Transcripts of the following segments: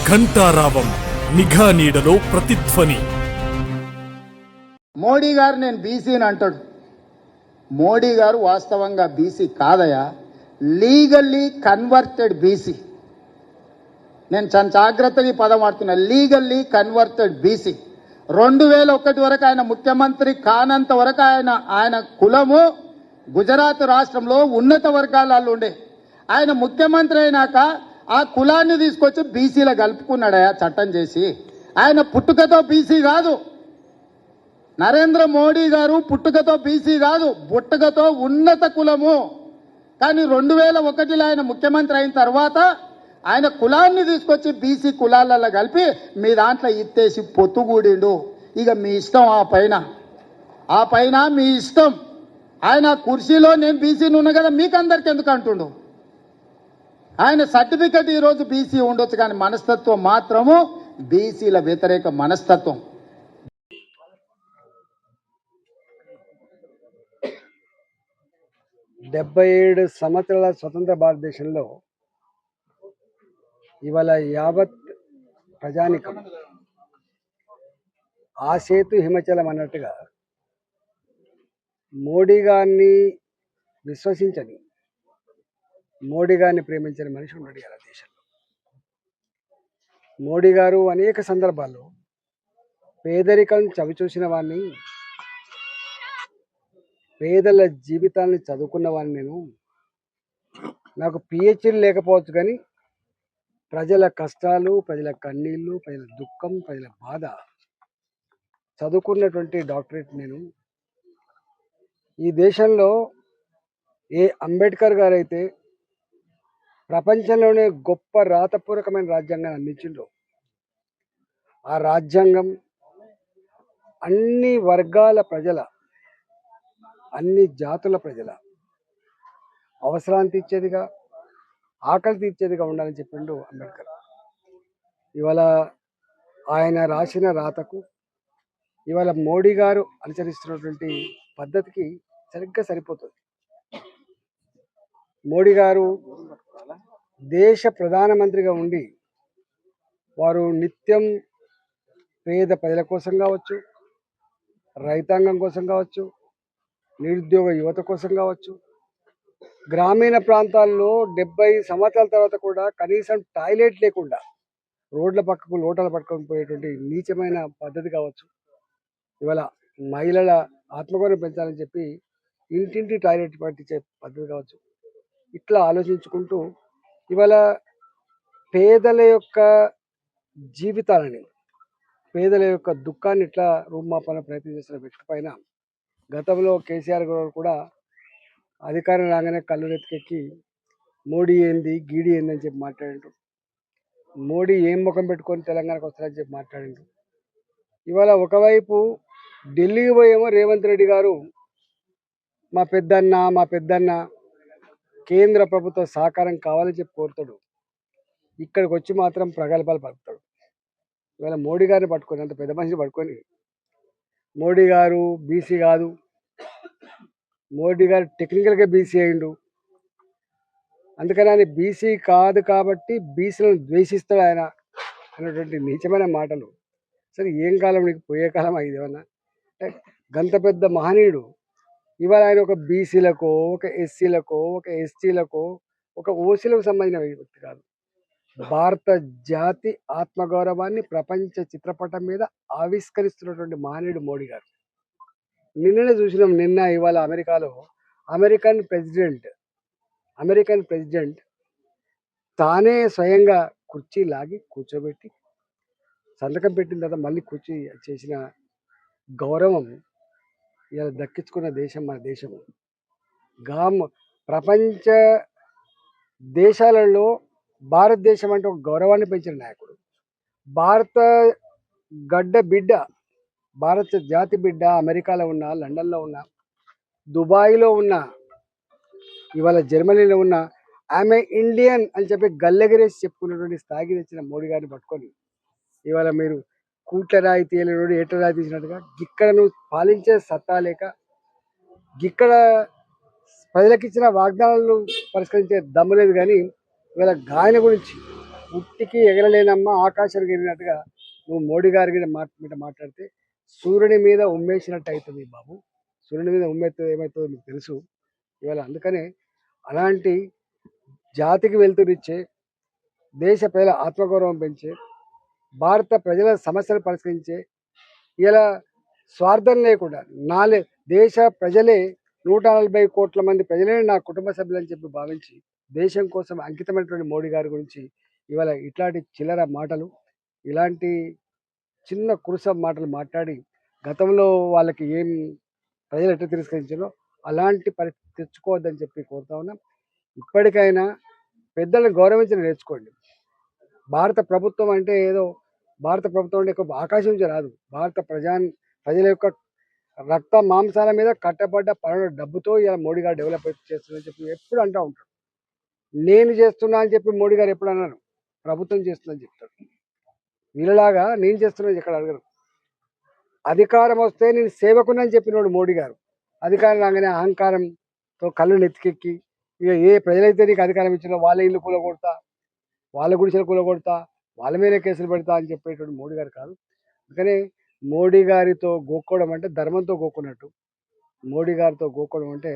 ఘంటారావం నిఘా నీడలో ప్రతిధ్వని. మోడీ గారు నేను బీసీని అంటాడు. మోడీ గారు వాస్తవంగా బీసీ కాదయా, లీగల్లీ కన్వర్టెడ్ బీసీ. నేను చాలా జాగ్రత్తగా ఈ పదం వాడుతున్నా, లీగల్లీ కన్వర్టెడ్ బీసీ. 2001 వరకు ఆయన ముఖ్యమంత్రి కానంత వరకు ఆయన కులము గుజరాత్ రాష్ట్రంలో ఉన్నత వర్గాలలో ఉండే. ఆయన ముఖ్యమంత్రి అయినాక ఆ కులాన్ని తీసుకొచ్చి బీసీలో కలుపుకున్నాడయా చట్టం చేసి. ఆయన పుట్టుకతో బీసీ కాదు, నరేంద్ర మోడీ గారు పుట్టుకతో బీసీ కాదు, పుట్టుకతో ఉన్నత కులము. కానీ 2001లో ఆయన ముఖ్యమంత్రి అయిన తర్వాత ఆయన కులాన్ని తీసుకొచ్చి బీసీ కులాలలో కలిపి మీ దాంట్లో ఇత్తేసి పొత్తుగూడిండు. ఇక మీ ఇష్టం, ఆ పైన మీ ఇష్టం. ఆయన కుర్చీలో నేను బీసీని ఉన్నా కదా మీకు అందరికి ఎందుకు అంటుండు. ఆయన సర్టిఫికెట్ ఈరోజు బీసీ ఉండొచ్చు, కానీ మనస్తత్వం మాత్రము బీసీల వ్యతిరేక మనస్తత్వం. డెబ్బై 7 సంవత్సరాల స్వతంత్ర భారతదేశంలో ఇవాళ యావత్ ప్రజానికం ఆ సేతు హిమచలం అన్నట్టుగా మోడీ గారిని విశ్వసించని, మోడీ గారిని ప్రేమించని మనిషి ఉన్నాడు ఇలా దేశంలో. మోడీ గారు అనేక సందర్భాల్లో పేదరికం చవిచూసిన వాడిని, పేదల జీవితాన్ని చదువుకున్న వాడిని, నాకు పిహెచ్డీ లేకపోవచ్చు కానీ ప్రజల కష్టాలు, ప్రజల కన్నీళ్ళు, ప్రజల దుఃఖం, ప్రజల బాధ చదువుకున్నటువంటి డాక్టరేట్ నేను. ఈ దేశంలో ఏ అంబేద్కర్ గారు అయితే ప్రపంచంలోనే గొప్ప రాతపూర్వకమైన రాజ్యాంగాన్ని అందించిండ్రో, ఆ రాజ్యాంగం అన్ని వర్గాల ప్రజల, అన్ని జాతుల ప్రజల అవసరాన్ని తీర్చేదిగా, ఆకలి తీర్చేదిగా ఉండాలని చెప్పిండు అంబేద్కర్. ఇవాళ ఆయన రాసిన రాతకు ఇవాళ మోడీ గారు అనుసరిస్తున్నటువంటి పద్ధతికి సరిగ్గా సరిపోతుంది. మోడీ గారు దేశ ప్రధానమంత్రిగా ఉండి వారు నిత్యం పేద ప్రజల కోసం కావచ్చు, రైతాంగం కోసం కావచ్చు, నిరుద్యోగ యువత కోసం కావచ్చు, గ్రామీణ ప్రాంతాల్లో 70 సంవత్సరాల తర్వాత కూడా కనీసం టాయిలెట్ లేకుండా రోడ్ల పక్కకు లోటలు పట్టుకొని పోయేటువంటి నీచమైన పద్ధతి కావచ్చు, ఇవాళ మహిళల ఆత్మగౌరవం పెంచాలని చెప్పి ఇంటింటి టాయిలెట్ పట్టించే పద్ధతి కావచ్చు, ఇట్లా ఆలోచించుకుంటూ ఇవాళ పేదల యొక్క జీవితాలని, పేదల యొక్క దుఃఖాన్ని ఇట్లా రూపుమాపాలని ప్రయత్నం చేస్తున్న వ్యక్తి పైన గతంలో కేసీఆర్ గారు కూడా అధికారం రాగానే కళ్ళు రెత్తికెక్కి మోడీ ఏంది, గీడి ఏంది అని చెప్పి మాట్లాడిండ్రు. మోడీ ఏం ముఖం పెట్టుకొని తెలంగాణకు వస్తారని చెప్పి మాట్లాడిండ్రు. ఇవాళ ఒకవైపు ఢిల్లీకి పోయేమో రేవంత్ రెడ్డి గారు మా పెద్దన్న కేంద్ర ప్రభుత్వ సహకారం కావాలని చెప్పి కోరుతాడు, ఇక్కడికి వచ్చి మాత్రం ప్రగల్భాలు పలుకుతాడు. ఇవాళ మోడీ గారిని పట్టుకొని, అంత పెద్ద మనిషిని పట్టుకొని మోడీ గారు బీసీ కాదు, మోడీ గారు టెక్నికల్గా బీసీ అయిండు, అందుకని ఆయన బీసీ కాదు కాబట్టి బీసీలను ద్వేషిస్తాడు ఆయన అన్నటువంటి నీచమైన మాటలు. సరే ఏం కాలం నీకు, పోయే కాలం ఇది ఏమన్నా? గంత పెద్ద మహనీయుడు ఇవాళ ఆయన ఒక బీసీలకో, ఒక ఎస్సీలకో, ఒక ఎస్టీలకో, ఒక ఓసీలకు సంబంధించిన వ్యక్తి కాదు. భారత జాతి ఆత్మగౌరవాన్ని ప్రపంచ చిత్రపటం మీద ఆవిష్కరిస్తున్నటువంటి మహనీయుడు మోడీ గారు. నిన్ననే చూసినాం, ఇవాళ అమెరికాలో అమెరికన్ ప్రెసిడెంట్ తానే స్వయంగా కుర్చీ లాగి కూర్చోబెట్టి సంతకం పెట్టిన తర్వాత మళ్ళీ కుర్చీ చేసిన గౌరవం ఇలా దక్కించుకున్న దేశం మన దేశము. ప్రపంచ దేశాలలో భారతదేశం అంటే ఒక గౌరవాన్ని పెంచిన నాయకుడు. భారత గడ్డ బిడ్డ, భారత జాతి బిడ్డ అమెరికాలో ఉన్న, లండన్లో ఉన్న, దుబాయ్లో ఉన్న, ఇవాళ జర్మనీలో ఉన్న ఆమె ఇండియన్ అని చెప్పి గల్లెగరేసి చెప్పుకున్నటువంటి స్థాయికి తెచ్చిన మోడీ గారిని పట్టుకొని ఇవాళ మీరు కూట్ల రాయి తేలినోడు ఏట రాయి తీసినట్టుగా ఇక్కడ నువ్వు పాలించే సత్తా లేక, ఇక్కడ ప్రజలకు ఇచ్చిన వాగ్దానాలను పరిష్కరించే దమ్ము లేదు. కానీ ఇవాళ గాయన గురించి ఉట్టికి ఎగరలేనమ్మా ఆకాశానికి ఎగిరినట్టుగా నువ్వు మోడీ గారి మీద మాట్లాడితే సూర్యుని మీద ఉమ్మేసినట్టు అవుతుంది బాబు. సూర్యుని మీద ఉమ్మేస్తే ఏమవుతుందో మీకు తెలుసు. ఇవాళ అందుకనే అలాంటి జాతికి వెళ్తురిచ్చే, దేశ ప్రజల ఆత్మగౌరవం పెంచే, భారత ప్రజల సమస్యలు పరిష్కరించే, ఇలా స్వార్థం లేకుండా దేశ ప్రజలే 140 కోట్ల మంది ప్రజలే నా కుటుంబ సభ్యులని చెప్పి భావించి దేశం కోసం అంకితమైనటువంటి మోడీ గారి గురించి ఇవాళ ఇట్లాంటి చిల్లర మాటలు, ఇలాంటి చిన్న కురుస మాటలు మాట్లాడి గతంలో వాళ్ళకి ఏం ప్రజలు ఎట్లా తిరస్కరించారో అలాంటి పరిస్థితి తెచ్చుకోవద్దని చెప్పి కోరుతా ఉన్నాం. ఇప్పటికైనా పెద్దలను గౌరవించడం నేర్చుకోండి. భారత ప్రభుత్వం అంటే ఏదో భారత ప్రభుత్వం అంటే ఆకాశం నుంచి రాదు. ప్రజల యొక్క రక్త మాంసాల మీద కట్టబడ్డ పనుల డబ్బుతో ఇలా మోడీ గారు డెవలప్ చేస్తుందని చెప్పి ఎప్పుడు అంటూ ఉంటారు. నేను చేస్తున్నా అని చెప్పి మోడీ గారు ఎప్పుడు అన్నారు? ప్రభుత్వం చేస్తుందని చెప్తారు. వీళ్ళలాగా నేను చేస్తున్నా ఇక్కడ అడగరు. అధికారం వస్తే నేను సేవకునని చెప్పినోడు మోడీ గారు. అధికారం రాగానే అహంకారంతో కళ్ళు నెత్తికెక్కి ఇక ఏ ప్రజలైతే నీకు అధికారం ఇచ్చినా వాళ్ళ ఇల్లు కూలగొడతా, వాళ్ళ గుడిసెలు కూలగొడతా, వాళ్ళ మీద కేసులు పెడతా అని చెప్పేటువంటి మోడీ గారు కాదు. అందుకనే మోడీ గారితో గోక్కోవడం అంటే ధర్మంతో గోక్కున్నట్టు, మోడీ గారితో గోక్కోవడం అంటే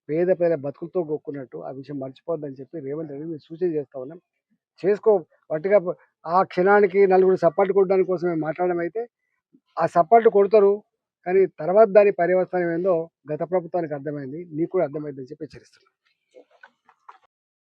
పేద ప్రజల బతుకులతో గోక్కున్నట్టు. ఆ విషయం మర్చిపోద్దని చెప్పి రేవంత్ రెడ్డి మేము సూచన చేస్తా ఉన్నాం. చేసుకో వట్టిగా ఆ క్షణానికి నలుగురు సపోర్ట్ కొట్టడానికి కోసమే మాట్లాడడం అయితే ఆ సపోర్ట్ కొడతారు, కానీ తర్వాత దాని పర్యవసానం ఏందో గత ప్రభుత్వానికి అర్థమైంది, నీకు కూడా అర్థమైందని చెప్పి హెచ్చరిస్తున్నాను.